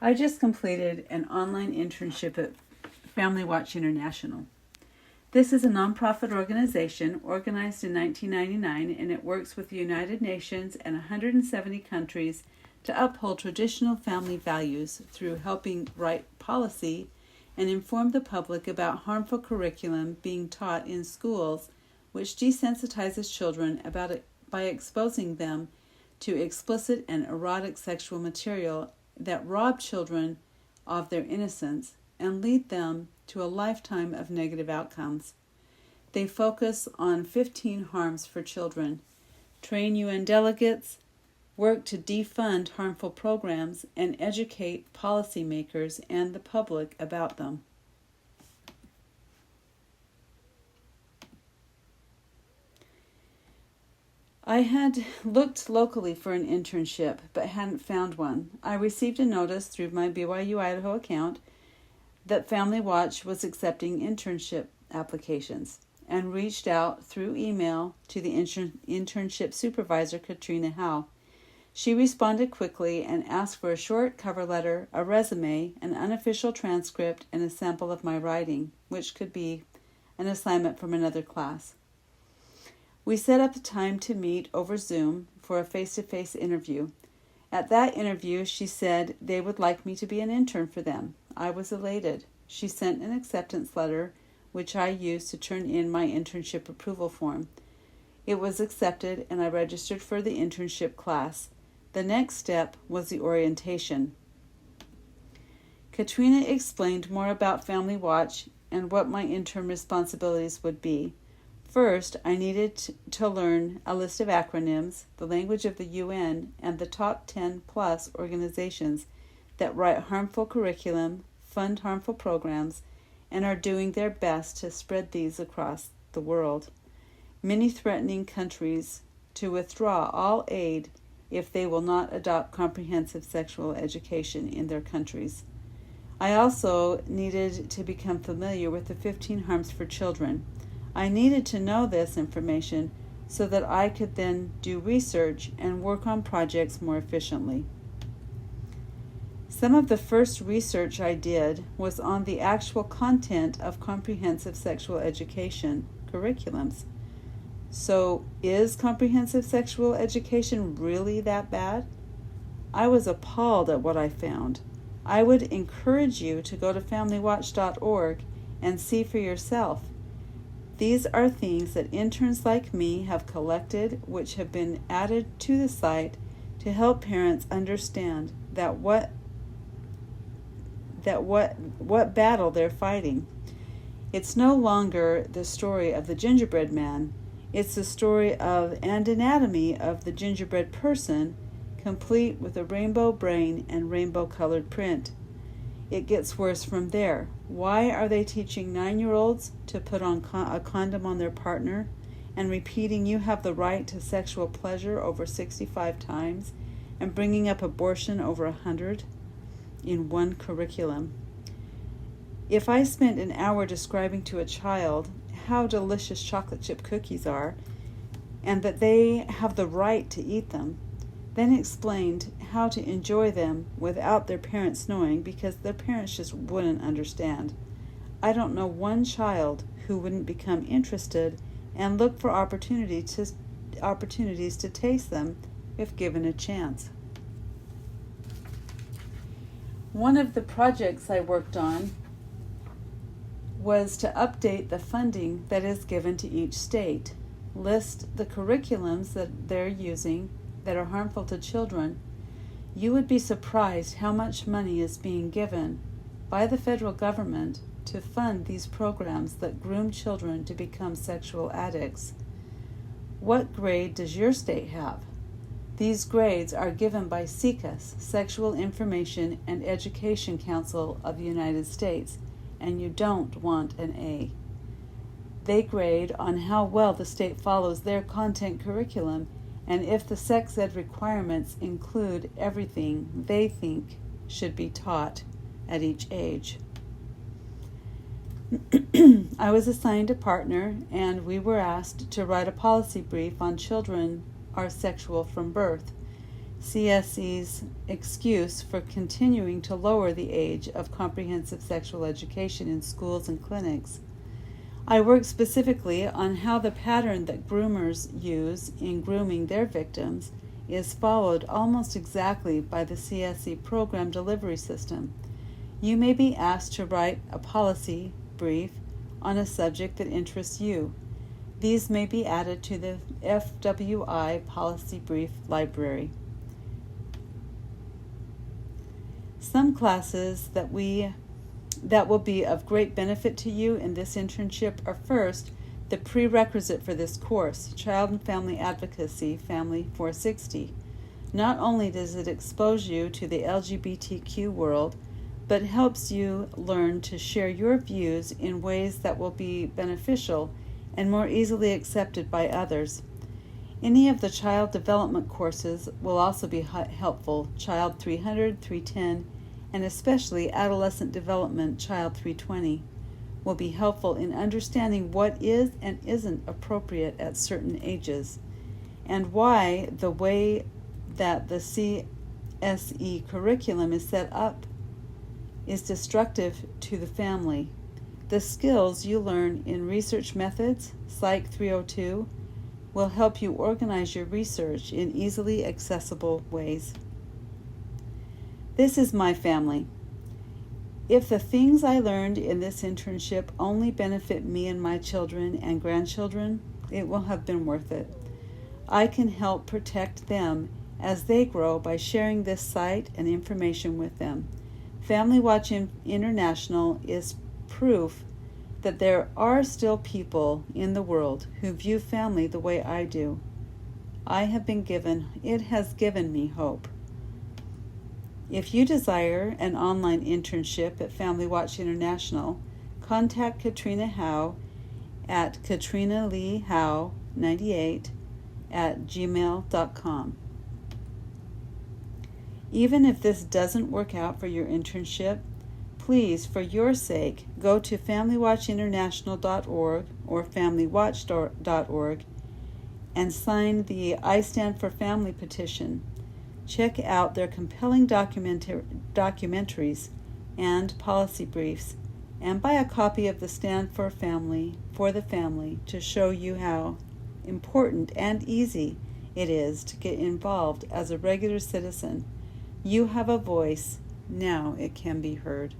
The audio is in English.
I just completed an online internship at Family Watch International. This is a nonprofit organization organized in 1999, and it works with the United Nations and 170 countries to uphold traditional family values through helping write policy and inform the public about harmful curriculum being taught in schools, which desensitizes children about it by exposing them to explicit and erotic sexual material that rob children of their innocence and lead them to a lifetime of negative outcomes. They focus on 15 harms for children, train UN delegates, work to defund harmful programs, and educate policymakers and the public about them. I had looked locally for an internship, but hadn't found one. I received a notice through my BYU Idaho account that Family Watch was accepting internship applications and reached out through email to the internship supervisor, Katrina Howe. She responded quickly and asked for a short cover letter, a resume, an unofficial transcript, and a sample of my writing, which could be an assignment from another class. We set up a time to meet over Zoom for a face-to-face interview. At that interview, she said they would like me to be an intern for them. I was elated. She sent an acceptance letter, which I used to turn in my internship approval form. It was accepted, and I registered for the internship class. The next step was the orientation. Katrina explained more about Family Watch and what my intern responsibilities would be. First, I needed to learn a list of acronyms, the language of the UN, and the top 10 plus organizations that write harmful curriculum, fund harmful programs, and are doing their best to spread these across the world. Many threatening countries to withdraw all aid if they will not adopt comprehensive sexual education in their countries. I also needed to become familiar with the 15 harms for children. I needed to know this information so that I could then do research and work on projects more efficiently. Some of the first research I did was on the actual content of comprehensive sexual education curriculums. So, is comprehensive sexual education really that bad? I was appalled at what I found. I would encourage you to go to familywatch.org and see for yourself. These are things that interns like me have collected, which have been added to the site to help parents understand what battle they're fighting. It's no longer the story of the gingerbread man. It's the story of and anatomy of the gingerbread person, complete with a rainbow brain and rainbow-colored print. It gets worse from there. Why are they teaching 9-year-olds to put on a condom on their partner and repeating you have the right to sexual pleasure over 65 times and bringing up abortion over 100 in one curriculum? If I spent an hour describing to a child how delicious chocolate chip cookies are and that they have the right to eat them, then explained how to enjoy them without their parents knowing because their parents just wouldn't understand, I don't know one child who wouldn't become interested and look for opportunities to taste them if given a chance. One of the projects I worked on was to update the funding that is given to each state, list the curriculums that they're using that are harmful to children. You would be surprised how much money is being given by the federal government to fund these programs that groom children to become sexual addicts. What grade does your state have? These grades are given by SIECUS, Sexual Information and Education Council of the United States, and you don't want an A. They grade on how well the state follows their content curriculum and if the sex ed requirements include everything they think should be taught at each age. I was assigned a partner, and we were asked to write a policy brief on children are sexual from birth. CSE's excuse for continuing to lower the age of comprehensive sexual education in schools and clinics. I work specifically on how the pattern that groomers use in grooming their victims is followed almost exactly by the CSE program delivery system. You may be asked to write a policy brief on a subject that interests you. These may be added to the FWI Policy Brief Library. Some classes that will be of great benefit to you in this internship are first, the prerequisite for this course, Child and Family Advocacy, Family 460. Not only does it expose you to the LGBTQ world, but helps you learn to share your views in ways that will be beneficial and more easily accepted by others. Any of the child development courses will also be helpful, Child 300, 310, and especially Adolescent Development, Child 320, will be helpful in understanding what is and isn't appropriate at certain ages, and why the way that the CSE curriculum is set up is destructive to the family. The skills you learn in research methods, Psych 302, will help you organize your research in easily accessible ways. This is my family. If the things I learned in this internship only benefit me and my children and grandchildren, it will have been worth it. I can help protect them as they grow by sharing this site and information with them. Family Watch International is proof that there are still people in the world who view family the way I do. It has given me hope. If you desire an online internship at Family Watch International, contact Katrina Howe at katrinaleehowe98@gmail.com. Even if this doesn't work out for your internship, please, for your sake, go to familywatchinternational.org or familywatch.org and sign the I Stand for Family petition. Check out their compelling documentaries and policy briefs, and buy a copy of the Stand for Family for the family to show you how important and easy it is to get involved as a regular citizen. You have a voice. Now it can be heard.